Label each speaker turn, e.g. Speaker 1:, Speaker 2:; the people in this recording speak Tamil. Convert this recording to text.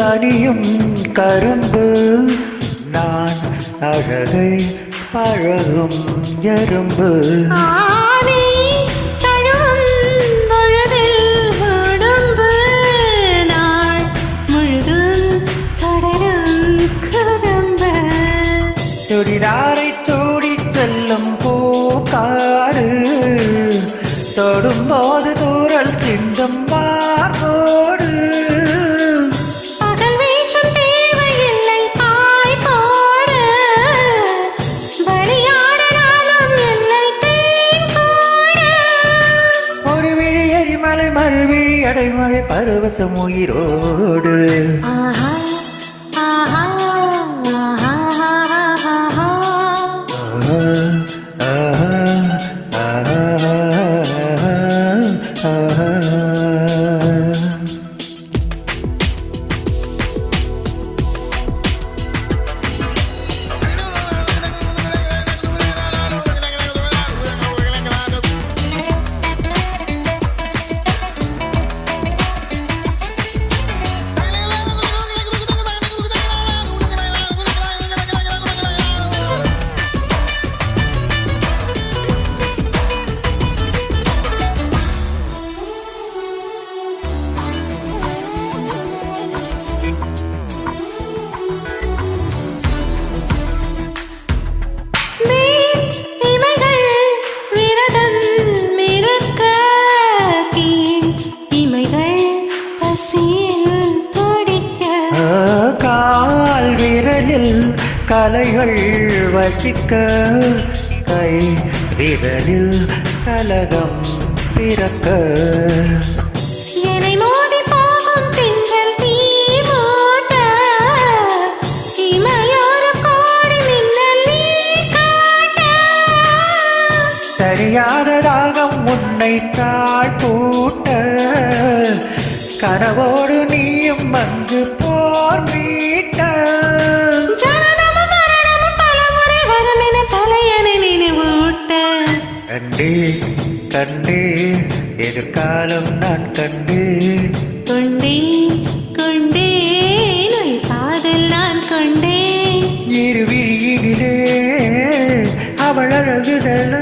Speaker 1: அணியும் கரும்பு நான் அழகை பழகும் எறும்பு சுடிதாரை சூடி செல்லும் பூக்காடு தொடும்போது தூரல் சிந்தும் மார்போடு
Speaker 2: பகல் வேஷம் தேவையில்லை பாய் போடு விளையாடலாம் எல்லை தேன்
Speaker 1: ஒரு விழி எரிமலை மறுவிழி அடைமழை பரவசம் உயிரோடு கால் விரலில் கலைகள் வசிக்க கை விரலில் கலகம் பிறக்க
Speaker 2: என்னை மோதி போகும் திங்கள் தீ மூட்ட இமையோர கோடி மின்னல் நீ காட்ட
Speaker 1: சரியாத ராகம் உன்னை தாழ் பூட்ட கனவோடு நீயும் வந்து போர் மீட்ட
Speaker 2: ஜனனமும் மரணமும் பலமுறை வரும் என தலையணை நினைவூட்ட
Speaker 1: கண்டே கண்டே எதிர்காலம் நான் கண்டே
Speaker 2: கொண்டே கொண்டே நோய் காதல் நான் கொண்டே
Speaker 1: இருவிழியிலே அவள் அழகுதல்